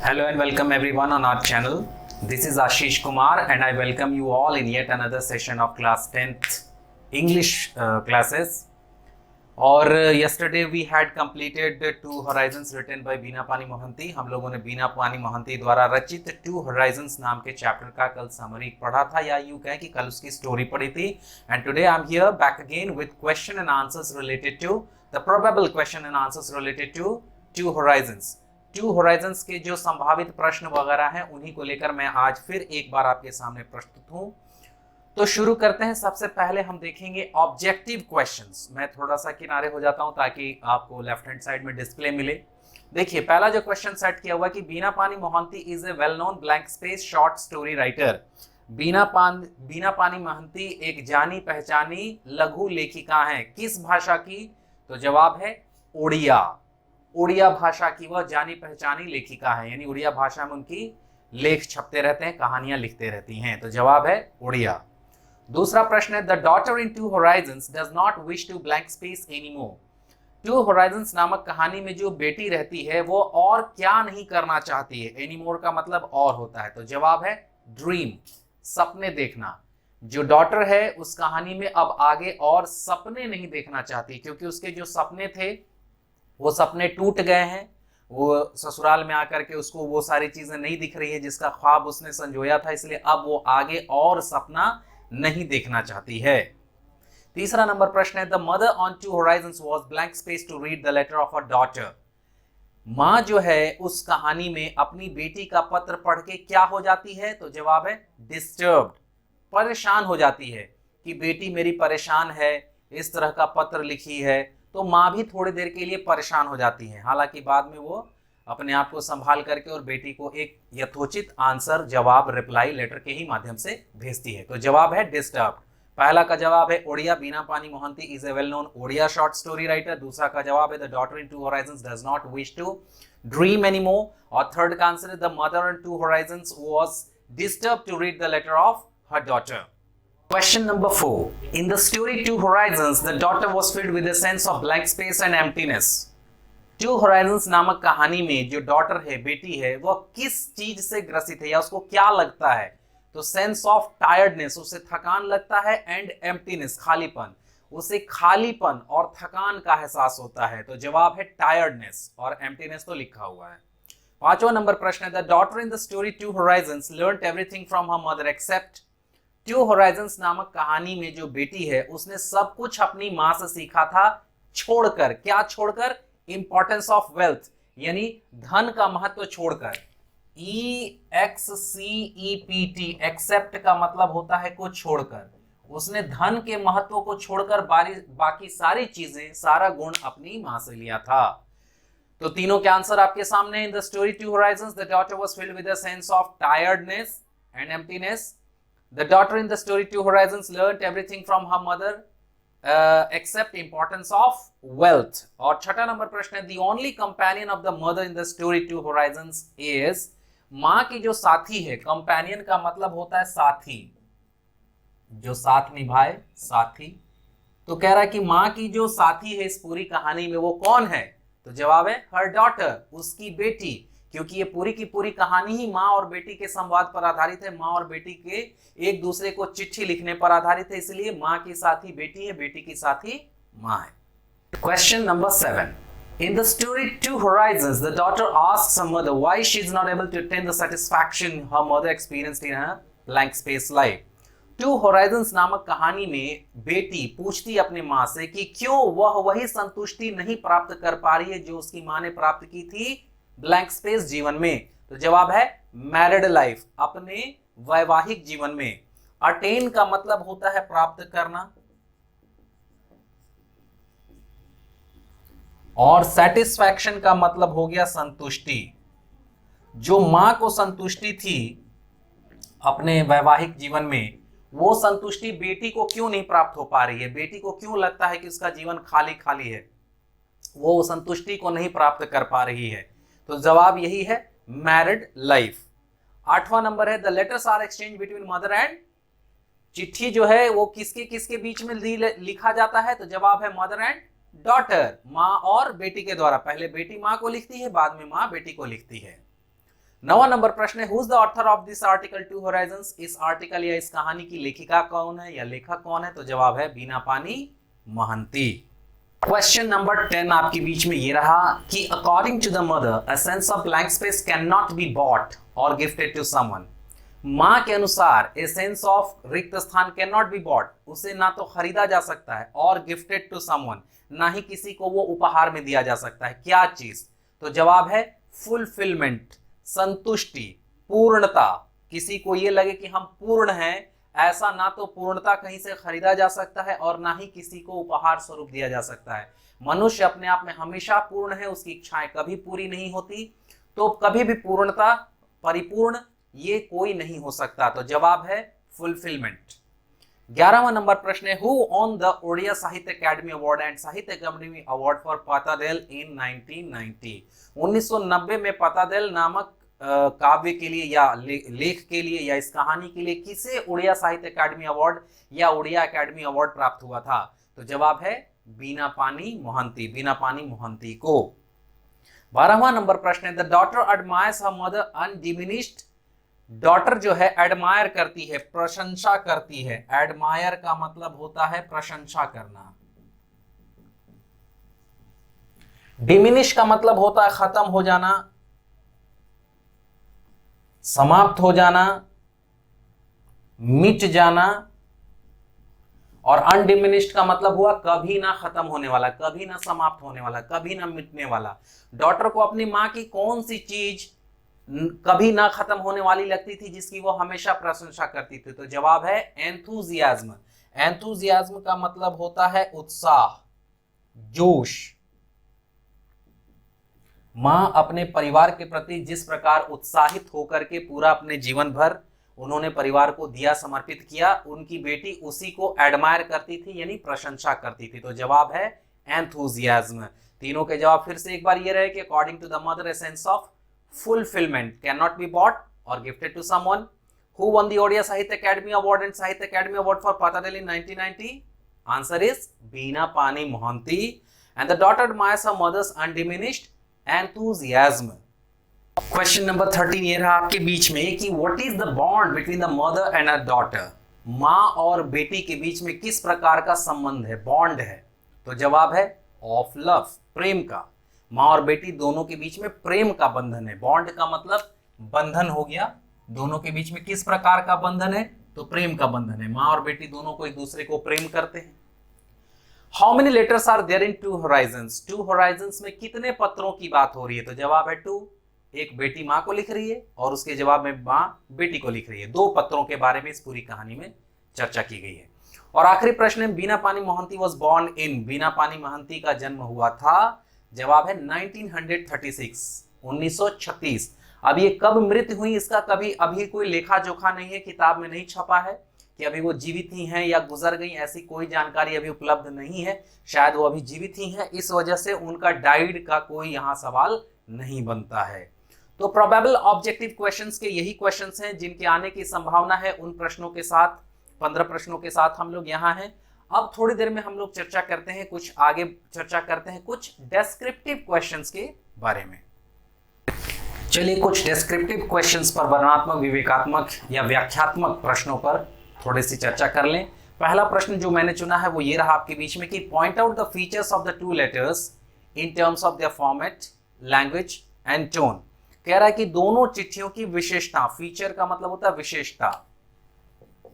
Hello and welcome everyone on our channel. This is Ashish Kumar and I welcome you all in yet another session of class 10th English classes. और yesterday we had completed Two Horizons written by बीना पानी मोहंती. हम लोगों ने बीना पानी मोहंती द्वारा रचित Two Horizons नाम के chapter का कल समरी पढ़ा था, या यूँ कहें कि कल उसकी स्टोरी पढ़ी थी. And today I'm here back again with question and answers related to the probable question and answers related to Two Horizons. Two Horizons के जो संभावित प्रश्न वगैरह हैं उन्हीं को लेकर मैं आज फिर एक बार आपके सामने प्रस्तुत हूं. तो शुरू करते हैं. सबसे पहले हम देखेंगे ऑब्जेक्टिव क्वेश्चंस. मैं थोड़ा सा किनारे हो जाता हूं ताकि आपको लेफ्ट हैंड साइड में डिस्प्ले मिले. देखिए, पहला जो क्वेश्चन सेट किया हुआ कि Bina Pani Mohanty is a well known blank space short story writer. Bina Pani Mohanty एक जानी पहचानी लघु लेखिका हैं. किस भाषा की? तो जवाब है उड़िया. उड़िया भाषा की वह जानी पहचानी लेखिका है, यानी उड़िया भाषा में उनकी लेख छपते रहते हैं, कहानियां लिखते रहती हैं. तो जवाब है उड़िया. दूसरा प्रश्न है the daughter in Two Horizons does not wish to blank space anymore. Two Horizons नामक कहानी में जो बेटी रहती है वो और क्या नहीं करना चाहती है. एनीमोर का मतलब और होता है. तो जवाब है ड्रीम, सपने देखना. जो डॉटर है उस कहानी में अब आगे और सपने नहीं देखना चाहती, क्योंकि उसके जो सपने थे वो सपने टूट गए हैं. वो ससुराल में आकर के उसको वो सारी चीजें नहीं दिख रही है जिसका ख्वाब उसने संजोया था, इसलिए अब वो आगे और सपना नहीं देखना चाहती है. तीसरा नंबर प्रश्न है the mother on Two Horizons was blank space to read the letter of a daughter. माँ जो है उस कहानी में अपनी बेटी का पत्र पढ़ के क्या हो जाती है? तो जवाब है डिस्टर्ब्ड, परेशान हो जाती है कि बेटी मेरी परेशान है, इस तरह का पत्र लिखी है. तो माँ भी थोड़ी देर के लिए परेशान हो जाती है. हालांकि बाद में वो अपने आप को संभाल करके और बेटी को एक यथोचित आंसर, जवाब, रिप्लाई लेटर के ही माध्यम से भेजती है. तो जवाब है डिस्टर्ब. पहला का जवाब है Odia. Bina Pani Mohanty is a well known Odia short story writer. दूसरा का जवाब है the daughter in Two Horizons does not wish to dream anymore. और थर्ड का आंसर है the mother in Two Horizons was disturbed to read the letter of her daughter. Question number 4. In the story Two Horizons, the daughter was filled with a sense of blank space and emptiness. Two Horizons नामक कहानी में जो daughter है, बेटी है, वह किस चीज से ग्रसित है या उसको क्या लगता है? तो सेंस ऑफ टायर्डनेस, उसे थकान लगता है, एंड एम्प्टीनेस, खालीपन, उसे खालीपन और थकान का एहसास होता है. तो जवाब है टायर्डनेस, और एम्प्टीनेस तो लिखा हुआ है. पांचवा नंबर प्रश्न है the daughter in the story Two Horizons learned everything from her mother except. Two Horizons नामक कहानी में जो बेटी है उसने सब कुछ अपनी मां से सीखा था, छोड़कर. क्या छोड़कर? इंपॉर्टेंस ऑफ वेल्थ, यानी धन का महत्व छोड़कर. EXCEPT, एक्सेप्ट का मतलब होता है को छोड़कर. उसने धन के महत्व को छोड़कर बाकी सारी चीजें, सारा गुण अपनी मां से लिया था. तो तीनों के आंसर आपके सामने. In the story Two Horizons the daughter was filled with a sense of tiredness and emptiness. The daughter in the story Two Horizons learned everything from her mother except importance of wealth. और छठा number प्रश्न है the only companion of the mother in the story Two Horizons is. माँ की जो साथी है, companion का मतलब होता है साथी, जो साथ निभाए, साथी. तो कह रहा है कि माँ की जो साथी है इस पूरी कहानी में वो कौन है? तो जवाब है हर डॉटर, उसकी बेटी. क्योंकि ये पूरी की पूरी कहानी ही माँ और बेटी के संवाद पर आधारित है, माँ और बेटी के एक दूसरे को चिट्ठी लिखने पर आधारित है, इसलिए माँ की साथी बेटी है, बेटी की साथी माँ है. Question number 7. In the story Two Horizons, the daughter asks her mother why she is not able to attain the satisfaction her mother experienced in her blank space life. Two Horizons नामक कहानी में बेटी पूछती अपनी माँ से कि क्यों वह वही संतुष्टि नहीं प्राप्त कर पा रही है जो उसकी माँ ने प्राप्त की थी ब्लैंक स्पेस जीवन में. तो जवाब है मैरिड लाइफ, अपने वैवाहिक जीवन में. अटेन का मतलब होता है प्राप्त करना, और सेटिस्फैक्शन का मतलब हो गया संतुष्टि. जो मां को संतुष्टि थी अपने वैवाहिक जीवन में, वो संतुष्टि बेटी को क्यों नहीं प्राप्त हो पा रही है? बेटी को क्यों लगता है कि उसका जीवन खाली खाली है? वो संतुष्टि को नहीं प्राप्त कर पा रही है. तो जवाब यही है मैरिड लाइफ. आठवां नंबर है the letters are exchange between mother and. चिट्ठी जो है वो किसके किसके बीच में लिखा जाता है? तो जवाब है मदर एंड डॉटर, माँ और बेटी के द्वारा. पहले बेटी माँ को लिखती है, बाद में माँ बेटी को लिखती है. 9वां नंबर प्रश्न है, who is the author of this article two horizons? इस आर्टिकल या इस कहानी की लेखिका कौन है या लेखक कौन है? तो जवाब है बीनापानी महंती। क्वेश्चन नंबर 10 आपके बीच में ये रहा कि according to the mother a sense of blank space can not be bought or gifted to someone. मां के अनुसार ए सेंस ऑफ रिक्त स्थान कैन नॉट बी बॉट, उसे ना तो खरीदा जा सकता है और गिफ्टेड टू समवन, ना ही किसी को वो उपहार में दिया जा सकता है। क्या चीज? तो जवाब है फुलफिलमेंट, संतुष्टि, पूर्णता। किसी को ये लगे कि हम पूर्ण हैं, ऐसा ना तो पूर्णता कहीं से खरीदा जा सकता है और ना ही किसी को उपहार स्वरूप दिया जा सकता है। मनुष्य अपने आप में हमेशा पूर्ण है, उसकी इच्छाएं कभी पूरी नहीं होती, तो कभी भी पूर्णता, परिपूर्ण ये कोई नहीं हो सकता। तो जवाब है फुलफिलमेंट। 11वां नंबर प्रश्न है, हु ऑन द ओडिया साहित्य अकेडमी अवार्ड एंड साहित्य अकादमी अवार्ड फॉर पाताडेल इन 1990? 1990 में पाताडेल नामक काव्य के लिए या लेख के लिए या इस कहानी के लिए किसे उड़िया साहित्य अकादमी अवार्ड या उड़िया अकादमी अवार्ड प्राप्त हुआ था? तो जवाब है बीनापानी महंती, बीनापानी महंती को। 12वां नंबर प्रश्न है, the daughter admires her mother undiminished. Daughter जो है एडमायर करती है, प्रशंसा करती है। एडमायर का मतलब होता है प्रशंसा करना। डिमिनिश का मतलब होता है खत्म हो जाना, समाप्त हो जाना, मिट जाना। और अनडिमिनिश्ड का मतलब हुआ कभी ना खत्म होने वाला, कभी ना समाप्त होने वाला, कभी ना मिटने वाला। डॉटर को अपनी मां की कौन सी चीज कभी ना खत्म होने वाली लगती थी जिसकी वो हमेशा प्रशंसा करती थी? तो जवाब है एंथुजियाज्म। एंथुजियाज्म का मतलब होता है उत्साह, जोश। मां अपने परिवार के प्रति जिस प्रकार उत्साहित होकर के पूरा अपने जीवन भर उन्होंने परिवार को दिया, समर्पित किया, उनकी बेटी उसी को एडमायर करती थी, यानी प्रशंसा करती थी। तो जवाब है एंथुजियाज्म। तीनों के जवाब फिर से एक बार ये रहे कि according to the mother a sense of fulfillment cannot be bought or gifted to someone. Who won the Odia Sahitya Academy Award and Sahitya Academy Award for Patanjali in 1990? Answer is Beenapani Mohanty. And the daughter admires her mother's undiminished enthusiasm. Question number 13 ये रहा आपके बीच में कि what is the bond between the mother and her daughter? माँ और बेटी के बीच में किस प्रकार का संबंध है, बॉन्ड है? तो जवाब है of love, प्रेम का। माँ और बेटी दोनों के बीच में प्रेम का बंधन है। बॉन्ड का मतलब बंधन हो गया। दोनों के बीच में किस प्रकार का बंधन है? तो प्रेम का बंधन है। माँ और बेटी दोनों को एक दूसरे को प्रेम करते हैं। How many letters are there in Two Horizons? Two Horizons में कितने पत्रों की बात हो रही है? तो जवाब है 2। एक बेटी माँ को लिख रही है और उसके जवाब में माँ बेटी को लिख रही है। 2 पत्रों के बारे में इस पूरी कहानी में चर्चा की गई है। और आखिरी प्रश्न है, बीनापानी Mohanty was born in? बीनापानी Mohanty का जन्म हुआ था, जवाब है 1936, 1936। अब ये कब मृत्यु हुई इसका कभी अभी कोई लेखा जोखा नहीं है, किताब में नहीं छपा है कि अभी वो जीवित ही हैं या गुजर गई, ऐसी कोई जानकारी अभी उपलब्ध नहीं है। शायद वो अभी जीवित ही हैं, इस वजह से उनका डाइड का कोई यहाँ सवाल नहीं बनता है। तो प्रोबेबल ऑब्जेक्टिव क्वेश्चंस के यही क्वेश्चंस हैं जिनके आने की संभावना है। उन प्रश्नों के साथ 15 प्रश्नों के साथ हम लोग यहाँ हैं। अब थोड़ी देर में हम लोग चर्चा करते हैं, कुछ आगे चर्चा करते हैं कुछ डेस्क्रिप्टिव क्वेश्चंस के बारे में। चलिए कुछ डेस्क्रिप्टिव क्वेश्चंस पर, वर्णनात्मक, विवेकात्मक या व्याख्यात्मक प्रश्नों पर थोड़ी सी चर्चा कर लें। पहला प्रश्न जो मैंने चुना है वो ये रहा आपके बीच में कि point out the features of the 2 letters in terms of their format, language and tone. कह रहा है कि दोनों चिट्ठियों की विशेषता। फीचर का मतलब होता है विशेषता,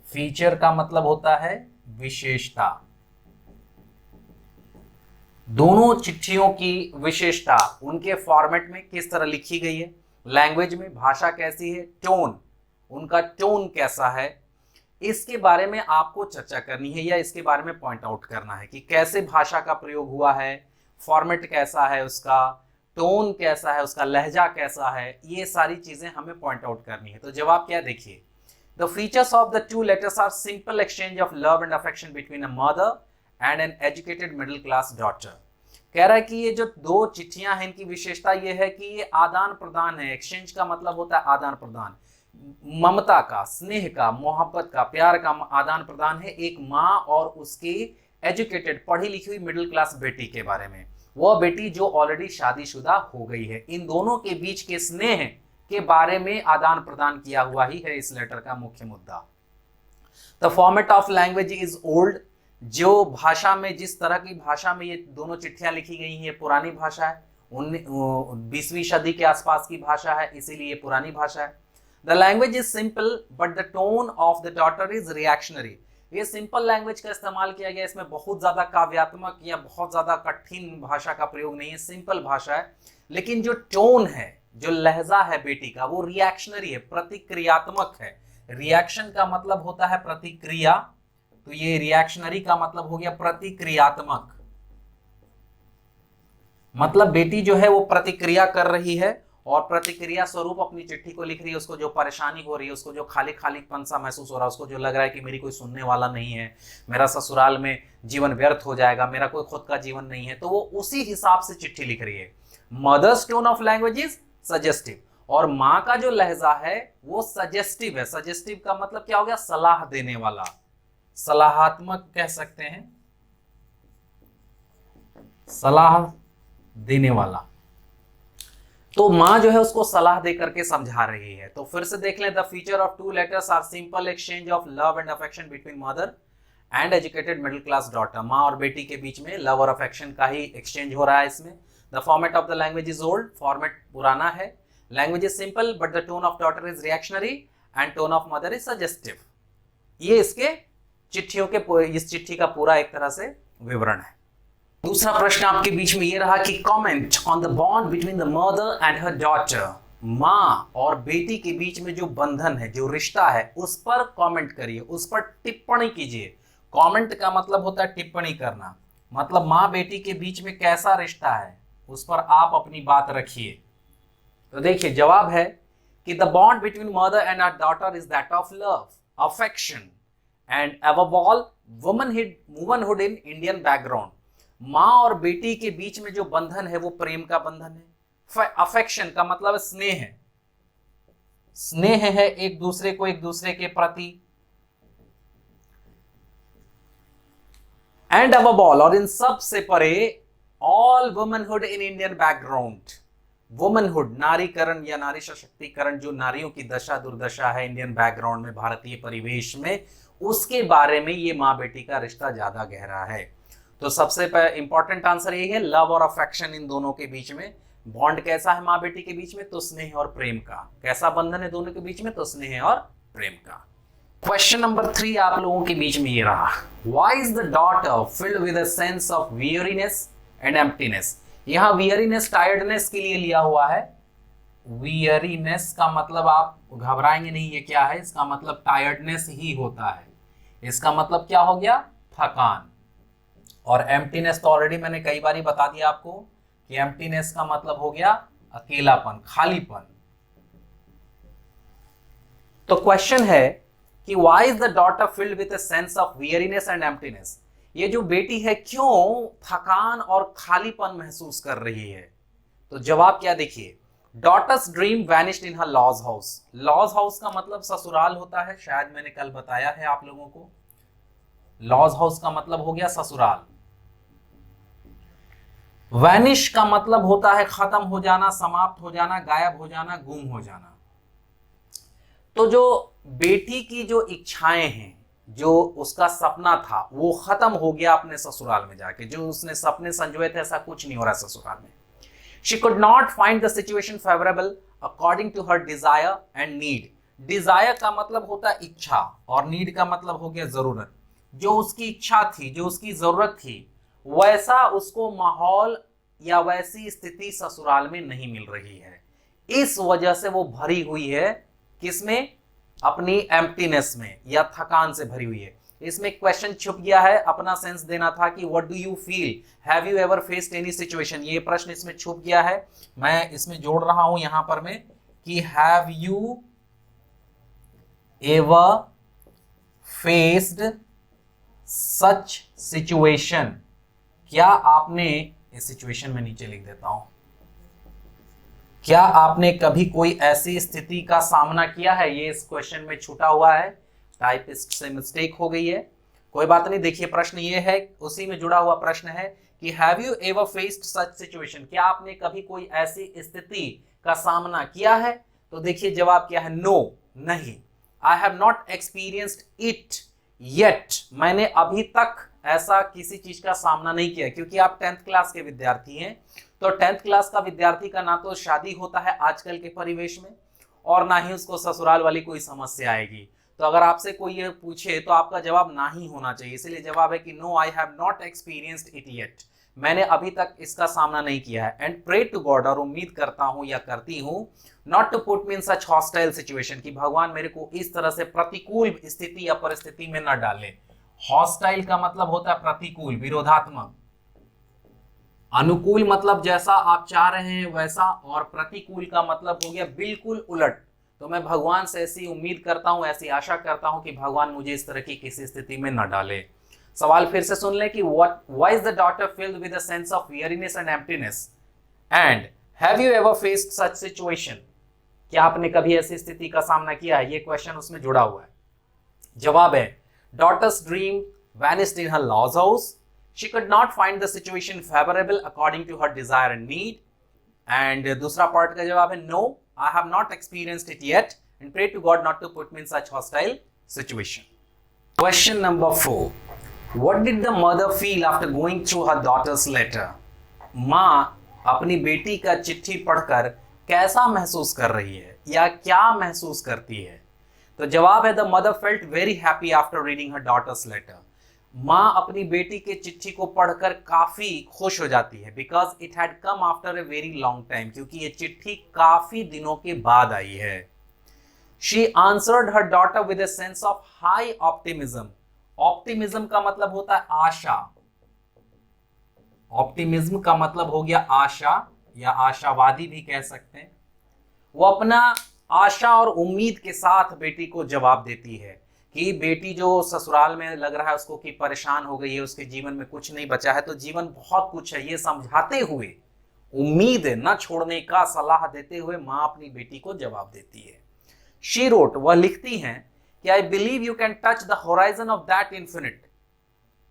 फीचर का मतलब होता है विशेषता। दोनों चिट्ठियों की विशेषता, उनके फॉर्मेट में किस तरह लिखी गई है, लैंग्वेज में भाषा कैसी है, टोन, उनका टोन कैसा है, इसके बारे में आपको चर्चा करनी है या इसके बारे में पॉइंट आउट करना है कि कैसे भाषा का प्रयोग हुआ है, फॉर्मेट कैसा है उसका, टोन कैसा है उसका, लहजा कैसा है, ये सारी चीजें हमें पॉइंट आउट करनी है। तो जवाब क्या देखिए, The features of the 2 letters are simple exchange of love and affection between a mother and an educated middle class daughter. कह रहा है कि ये जो 2 चिट्ठियां हैं इनकी विशेषता ये है कि ये आदान प्रदान है। एक्सचेंज का मतलब होता है आदान प्रदान, ममता का, स्नेह का, मोहब्बत का, प्यार का आदान प्रदान है एक माँ और उसकी एजुकेटेड, पढ़ी लिखी हुई मिडिल क्लास बेटी के बारे में। वह बेटी जो ऑलरेडी शादीशुदा हो गई है। इन दोनों के बीच के स्नेह के बारे में आदान प्रदान किया हुआ ही है इस लेटर का मुख्य मुद्दा। The format of language is old, जो भाषा में, जिस तरह की भाषा में ये दोनों चिट्ठियां लिखी गई हैं, ये पुरानी भाषा है, 20वीं सदी के आसपास की भाषा है, इसीलिए ये पुरानी भाषा है। The language is simple but the tone of the daughter is reactionary, ये सिंपल लैंग्वेज का इस्तेमाल किया गया, इसमें बहुत ज्यादा काव्यात्मक या बहुत ज्यादा कठिन भाषा का प्रयोग नहीं है, सिंपल भाषा है। लेकिन जो टोन है, जो लहजा है बेटी का, वो रिएक्शनरी है, प्रतिक्रियात्मक है। रिएक्शन का मतलब होता है प्रतिक्रिया, तो ये रिएक्शनरी का मतलब हो गया प्रतिक्रियात्मक, मतलब बेटी जो है वो प्रतिक्रिया कर रही है और प्रतिक्रिया स्वरूप अपनी चिट्ठी को लिख रही है। उसको जो परेशानी हो रही है, उसको जो खाली खालीपन सा महसूस हो रहा है, उसको जो लग रहा है कि मेरी कोई सुनने वाला नहीं है, मेरा ससुराल में जीवन व्यर्थ हो जाएगा, मेरा कोई खुद का जीवन नहीं है, तो वो उसी हिसाब से चिट्ठी लिख रही है। Mother's tone of language is suggestive, और माँ का जो लहजा है वो सजेस्टिव है। सजेस्टिव का मतलब क्या हो गया? सलाह देने वाला, सलाहात्मक कह सकते हैं, सलाह देने वाला। तो माँ जो है उसको सलाह दे करके समझा रही है। तो फिर से देख लें, the feature of two letters are simple exchange of love and affection between mother and educated middle class daughter. माँ और बेटी के बीच में लव और अफेक्शन का ही एक्सचेंज हो रहा है इसमें। The format of the language is old, format पुराना है। Language is simple but the tone of daughter is reactionary and tone of mother is suggestive. ये इसके चिट्ठियों के, इस चिट्ठी का पूरा एक तरह से विवरण है। दूसरा प्रश्न आपके बीच में ये रहा कि comment on the bond between the mother and her daughter. माँ और बेटी के बीच में जो बंधन है, जो रिश्ता है, उस पर कमेंट करिए, उस पर टिप्पणी कीजिए। कमेंट का मतलब होता है टिप्पणी करना, मतलब माँ बेटी के बीच में कैसा रिश्ता है उस पर आप अपनी बात रखिए। तो देखिए जवाब है कि the bond between mother and her daughter is that of love, affection and above all womanhood in Indian background. माँ और बेटी के बीच में जो बंधन है वो प्रेम का बंधन है। अफेक्शन का मतलब स्नेह है, स्नेह है एक दूसरे को, एक दूसरे के प्रति। एंड अबव ऑल, और इन सब से परे, all womanhood in Indian background. Womanhood, नारीकरण या नारी सशक्तिकरण, जो नारियों की दशा दुर्दशा है इंडियन बैकग्राउंड में, भारतीय परिवेश में, उसके बारे में ये माँ बेटी का रिश्ता ज्यादा गहरा है। तो सबसे इंपॉर्टेंट आंसर ये है, लव और अफेक्शन इन दोनों के बीच में। बॉन्ड कैसा है माँ बेटी के बीच में? तो स्नेह और प्रेम का। कैसा बंधन है दोनों के बीच में? तो स्नेह और प्रेम का। क्वेश्चन नंबर 3 आप लोगों के बीच में ये रहा, why is the daughter filled with a sense of weariness and emptiness. यहाँ वियरीनेस टायर्डनेस के लिए लिया हुआ है। वियरीनेस का मतलब आप घबराएंगे नहीं, ये क्या है? इसका मतलब टायर्डनेस ही होता है। इसका मतलब क्या हो गया? थकान। और एम्प्टीनेस तो ऑलरेडी मैंने कई बार बता दिया आपको कि एम्प्टीनेस का मतलब हो गया अकेलापन, खालीपन। तो क्वेश्चन है कि why is the daughter filled with a sense of weariness and emptiness. ये जो बेटी है क्यों थकान और खालीपन महसूस कर रही है? तो जवाब क्या, देखिए, डॉटर्स ड्रीम वैनिश्ड इन हर लॉज हाउस। लॉज हाउस का मतलब ससुराल होता है, शायद मैंने कल बताया है आप लोगों को। लॉज हाउस का मतलब हो गया ससुराल। वैनिश का मतलब होता है खत्म हो जाना, समाप्त हो जाना, गायब हो जाना, गुम हो जाना। तो जो बेटी की जो इच्छाएं हैं, जो उसका सपना था, वो खत्म हो गया अपने ससुराल में जाके। जो उसने सपने संजोए थे, ऐसा कुछ नहीं हो रहा ससुराल में। She could not find the situation favorable according to her desire and need. Desire का मतलब होता है इच्छा और need का मतलब हो गया जरूरत। जो उसकी इच्छा थी, जो उसकी जरूरत थी, वैसा उसको माहौल या वैसी स्थिति ससुराल में नहीं मिल रही है। इस वजह से वो भरी हुई है, किसमें? अपनी एम्प्टीनेस में या थकान से भरी हुई है। इसमें क्वेश्चन छुप गया है, अपना सेंस देना था कि what do you feel, have you ever faced any situation. ये प्रश्न इसमें छुप गया है, मैं इसमें जोड़ रहा हूं यहां पर में कि have you ever faced such situation. क्या आपने, इस सिचुएशन में नीचे लिख देता हूं, क्या आपने कभी कोई ऐसी स्थिति का सामना किया है? ये इस क्वेश्चन में छूटा हुआ है, टाइपिस्ट से मिस्टेक हो गई है, कोई बात नहीं। देखिए प्रश्न ये है, उसी में जुड़ा हुआ प्रश्न है कि have you ever faced such situation. क्या आपने कभी कोई ऐसी स्थिति का सामना किया है? तो देखिए जवाब क्या है, नो, नहीं। आई have not experienced it yet, मैंने अभी तक ऐसा किसी चीज का सामना नहीं किया। क्योंकि आप 10th क्लास के विद्यार्थी हैं, तो 10th क्लास का विद्यार्थी का ना तो शादी होता है आजकल के परिवेश में, और ना ही उसको ससुराल वाली कोई समस्या आएगी। तो अगर आपसे कोई ये पूछे तो आपका जवाब ना ही होना चाहिए। इसलिए जवाब है कि no, I have not experienced it yet, मैंने अभी तक इसका सामना नहीं किया है। एंड प्रे टू गॉड, और उम्मीद करता हूं या करती हूं, not to put me in such hostile situation, कि भगवान मेरे को इस तरह से प्रतिकूल स्थिति या परिस्थिति में न डाले। हॉस्टाइल का मतलब होता है प्रतिकूल, विरोधात्मक। अनुकूल मतलब जैसा आप चाह रहे हैं वैसा, और प्रतिकूल का मतलब हो गया बिल्कुल उलट। तो मैं भगवान से ऐसी उम्मीद करता हूं, ऐसी आशा करता हूं कि भगवान मुझे इस तरह की किसी स्थिति में न डाले। सवाल फिर से सुन लें कि why is the daughter filled with a sense of weariness and emptiness, and have you ever faced such situation, क्या आपने कभी ऐसी स्थिति का सामना किया है? ये क्वेश्चन उसमें जुड़ा हुआ है। जवाब है, daughter's dream vanished in her law's house. She could not find the situation favorable according to her desire and need. And दूसरा पार्ट का जवाब है, no, I have not experienced it yet, and pray to God not to put me in such hostile situation. Question number 4. What did the mother feel after going through her daughter's letter? माँ अपनी बेटी का चिट्ठी पढ़कर कैसा महसूस कर रही है या क्या महसूस करती है? तो जवाब है, the mother felt very happy after reading her daughter's letter. माँ अपनी बेटी के चिट्ठी को पढ़कर काफी खुश हो जाती है, because it had come after a very long time, क्योंकि ये चिट्ठी काफी दिनों के बाद आई है। She answered her daughter with A sense of high optimism. Optimism का मतलब होता है आशा। ऑप्टिमिज्म का मतलब हो गया आशा, या आशावादी भी कह सकते हैं। वो अपना आशा और उम्मीद के साथ बेटी को जवाब देती है कि बेटी जो ससुराल में लग रहा है उसको कि परेशान हो गई है, उसके जीवन में कुछ नहीं बचा है, तो जीवन बहुत कुछ है, ये समझाते हुए, उम्मीद न छोड़ने का सलाह देते हुए माँ अपनी बेटी को जवाब देती है। शी रोट, वह लिखती हैं कि I believe you can touch the horizon of that infinite,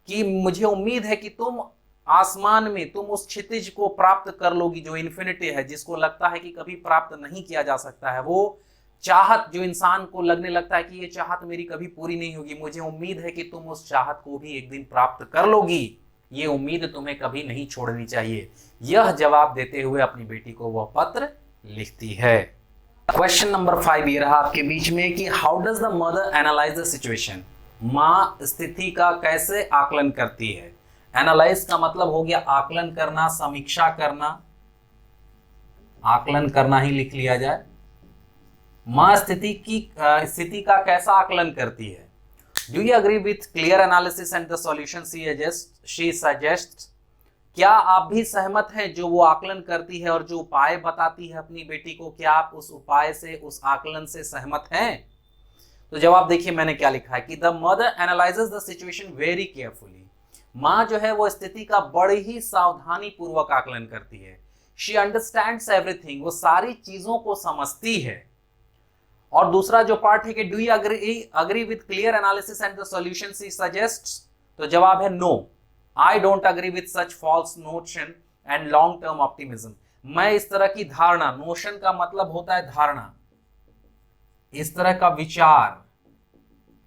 कि मुझे उम्मीद है कि तुम आसमान में, तुम उस क्षितिज को प्राप्त कर लोगी जो इन्फिनिटी है, जिसको लगता है कि कभी प्राप्त नहीं किया जा सकता है। वो चाहत जो इंसान को लगने लगता है कि ये चाहत मेरी कभी पूरी नहीं होगी, मुझे उम्मीद है कि तुम उस चाहत को भी एक दिन प्राप्त कर लोगी, ये उम्मीद तुम्हें कभी नहीं छोड़नी चाहिए। यह जवाब देते हुए अपनी बेटी को वह पत्र लिखती है। क्वेश्चन नंबर 5 ये रहा आपके बीच में कि how does the mother analyse the situation, माँ स्थिति का कैसे आकलन करती है। एनालाइज का मतलब हो गया आकलन करना, समीक्षा करना, आकलन करना ही लिख लिया जाए। माँ स्थिति का कैसा आकलन करती है। Do you agree with clear analysis and the solution she suggest, क्या आप भी सहमत हैं जो वो आकलन करती है और जो उपाय बताती है अपनी बेटी को, क्या आप उस उपाय से, उस आकलन से सहमत हैं? तो जवाब देखिए मैंने क्या लिखा है कि the mother analyses the situation very carefully, माँ जो है वो स्थिति का बड़े ही सावधानी पूर्वक आकलन करती है। शी अंडरस्टैंड्स एवरीथिंग, वो सारी चीजों को समझती है। और दूसरा जो पार्ट है कि do you agree with clear analysis and the solution she suggests, तो जवाब है no, I don't agree with such false notion and long term optimism. मैं इस तरह की धारणा, नोशन का मतलब होता है धारणा, इस तरह का विचार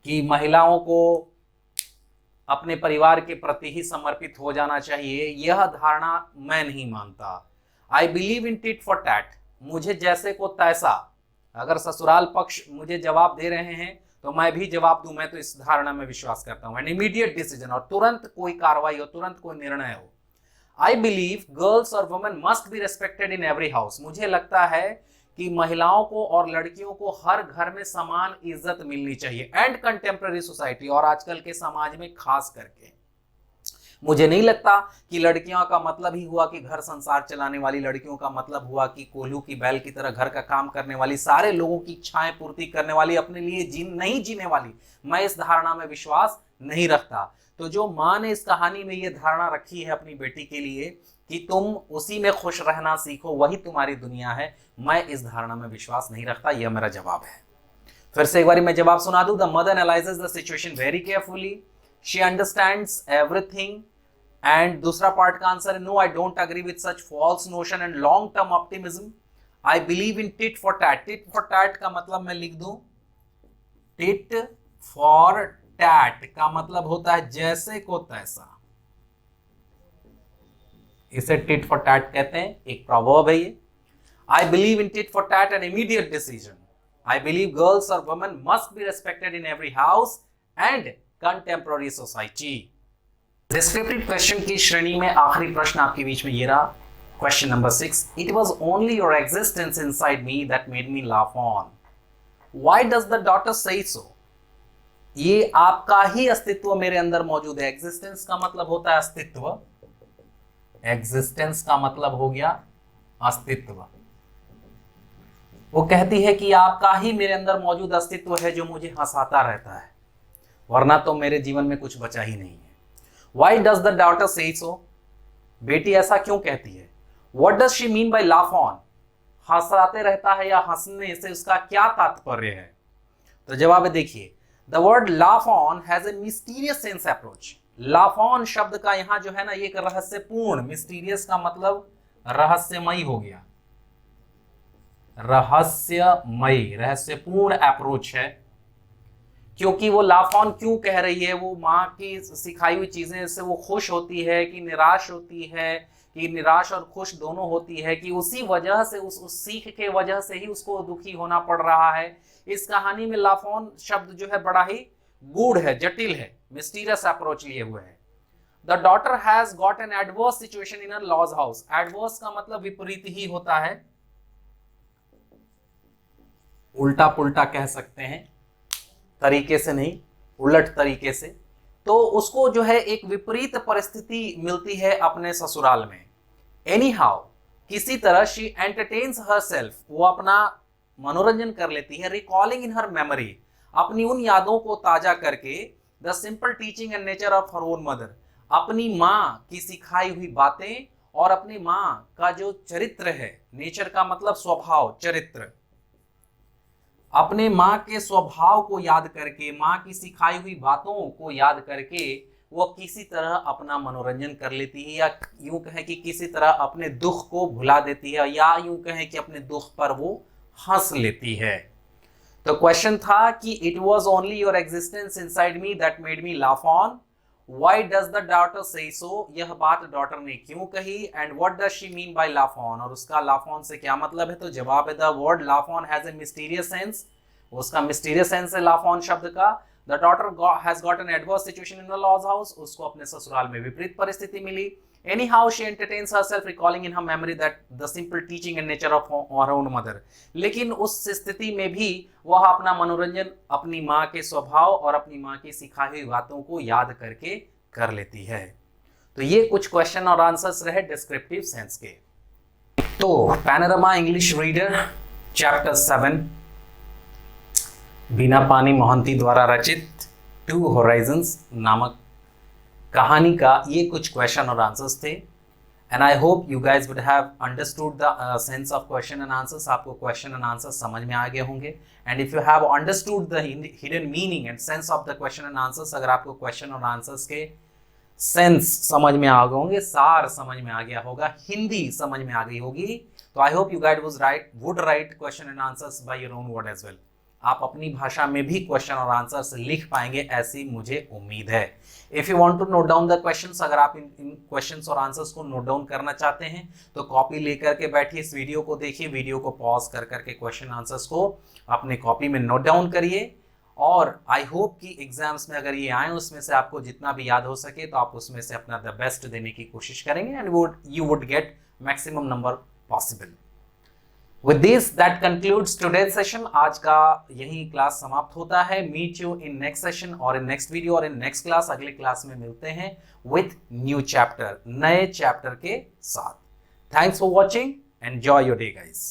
कि महिलाओं को अपने परिवार के प्रति ही समर्पित हो जाना चाहिए, यह धारणा मैं नहीं मानता। आई believe in tit for TET, मुझे जैसे को तैसा, अगर ससुराल पक्ष मुझे जवाब दे रहे हैं तो मैं भी जवाब दूं, मैं तो इस धारणा में विश्वास करता हूं। एंड इमीडिएट डिसीजन, और तुरंत कोई कार्रवाई हो, तुरंत कोई निर्णय हो। आई बिलीव गर्ल्स और women must be respected in every house, मुझे लगता है कि महिलाओं को और लड़कियों को हर घर में समान इज्जत मिलनी चाहिए। एंड कंटेम्प्रेरी सोसाइटी, और आजकल के समाज में खास करके मुझे नहीं लगता कि लड़कियों का मतलब ही हुआ कि घर संसार चलाने वाली, लड़कियों का मतलब हुआ कि कोल्हू की बैल की तरह घर का काम करने वाली, सारे लोगों की इच्छाएं पूर्ति करने वाली, अपने लिए नहीं जीने वाली। मैं इस धारणा में विश्वास नहीं रखता। तो जो माँ ने इस कहानी में ये धारणा रखी है अपनी बेटी के लिए कि तुम उसी में खुश रहना सीखो, वही तुम्हारी दुनिया है, मैं इस धारणा में विश्वास नहीं रखता। यह मेरा जवाब है। फिर से एक बार मैं जवाब सुना दूं। The mother analyses the situation very carefully, she understands everything, and दूसरा पार्ट का आंसर है no, I don't agree with such false notion and long term optimism. I believe in tit for tat. Tit for tat का मतलब मैं लिख दूं, tit for tat का मतलब होता है जैसे को तैसा, इसे टिट फॉर टैट कहते हैं, एक प्रॉवर्ब है ये। I believe in tit for tat and immediate decision. I believe girls और women must be respected in every house and contemporary society. Descriptive question की श्रेणी में आखिरी प्रश्न आपके बीच में ये रहा, question number 6। It was only your existence inside me that made me laugh on. Why does the daughter से सो? ये आपका ही अस्तित्व मेरे अंदर मौजूद है। एग्जिस्टेंस का मतलब होता है अस्तित्व, एग्जिस्टेंस का मतलब हो गया अस्तित्व। वो कहती है कि आपका ही मेरे अंदर मौजूद अस्तित्व है जो मुझे हंसाता रहता है, वरना तो मेरे जीवन में कुछ बचा ही नहीं है। Why does the daughter say so? बेटी ऐसा क्यों कहती है? What does she mean by laugh on? हंसाते रहता है या हंसने से उसका क्या तात्पर्य है? तो जवाब देखिए, The word laugh on has a mysterious sense approach. Laugh on शब्द का यहाँ जो है ना, ये एक रहस्यपूर्ण, मिस्टीरियस का मतलब रहस्यमयी हो गया, रहस्यमयी, रहस्यपूर्ण अप्रोच है। क्योंकि वो लाफ ऑन क्यों कह रही है? वो माँ की सिखाई हुई चीजें से वो खुश होती है कि निराश होती है, कि निराश और खुश दोनों होती है, कि उसी वजह से उस सीख के वजह से ही उसको दुखी होना पड़ रहा है। इस कहानी में लाफ ऑन शब्द जो है बड़ा ही गूढ़ है, जटिल है, मिस्टीरियस अप्रोच लिए हुए है। The daughter has got an adverse situation in a lodge house. Adverse का मतलब विपरीत ही होता है, उल्टा पुल्टा कह सकते हैं, तरीके से नहीं, उलट तरीके से। तो उसको जो है एक विपरीत परिस्थिति मिलती है अपने ससुराल में। एनी हाउ, किसी तरह शी एंटरटेन्स हर सेल्फ, वो अपना मनोरंजन कर लेती है। रिकॉलिंग इन हर मेमोरी, अपनी उन यादों को ताजा करके। The simple teaching and nature of her own mother, अपनी माँ की सिखाई हुई बातें और अपनी माँ का जो चरित्र है, नेचर का मतलब स्वभाव, चरित्र, अपने माँ के स्वभाव को याद करके, माँ की सिखाई हुई बातों को याद करके वो किसी तरह अपना मनोरंजन कर लेती है, या यूं कहें कि किसी तरह अपने दुख को भुला देती है, या यूं कहें कि अपने दुख पर वो हंस लेती है। तो क्वेश्चन था कि it was only your existence inside me that made me laugh on. Why does the daughter से सो? यह बात डॉटर ने क्यों कही? And what does she mean by laugh on? और उसका लाफ ऑन से क्या मतलब है? तो जवाब है, the word laugh on has a mysterious sense. उसका मिस्टीरियस सेंस है लाफ ऑन शब्द का। The daughter has got an adverse situation in the laws house, उसको अपने ससुराल में विपरीत परिस्थिति मिली। Anyhow she entertains herself recalling in her memory that the simple teaching and nature of her own mother. लेकिन उस स्थिति में भी वह अपना मनोरंजन अपनी माँ के स्वभाव और अपनी माँ की सिखाई हुई बातों को याद करके कर लेती है। तो ये कुछ क्वेश्चन और आंसर्स रहे डिस्क्रिप्टिव सेंस के। तो पैनोरमा इंग्लिश रीडर चैप्टर 7 बीना पानी मोहंती द्वारा रचित टू होराइजन्स नामक कहानी का ये कुछ क्वेश्चन और आंसर्स थे। And I hope you guys would have understood the sense of question and answers. आपको क्वेश्चन एंड आंसर्स समझ में आ गए होंगे। And if you have understood the hidden meaning and sense of the question and answers, अगर आपको question और answers के sense समझ में आ गए होंगे, सार समझ में आ गया होगा, हिंदी समझ में आ गई होगी, तो I hope you guys would write question and answers by your own word as well. आप अपनी भाषा में भी क्वेश्चन और आंसर्स लिख पाएंगे, ऐसी मुझे उम्मीद है। If you want to note down the questions, अगर आप इन क्वेश्चंस और आंसर्स को नोट डाउन करना चाहते हैं तो कॉपी लेकर के बैठिए, इस वीडियो को देखिए, वीडियो को पॉज कर करके क्वेश्चन आंसर्स को अपने कॉपी में नोट डाउन करिए। और आई होप कि एग्जाम्स में अगर ये आए उसमें से आपको जितना भी याद हो सके तो आप उसमें से अपना द बेस्ट देने की कोशिश करेंगे and you would get maximum number possible. With this, that concludes today's session. आज का यही क्लास समाप्त होता है। Meet you in next session और in next video और in next class। अगले क्लास में मिलते हैं with new chapter, नए चैप्टर के साथ। Thanks for watching. Enjoy your day, guys.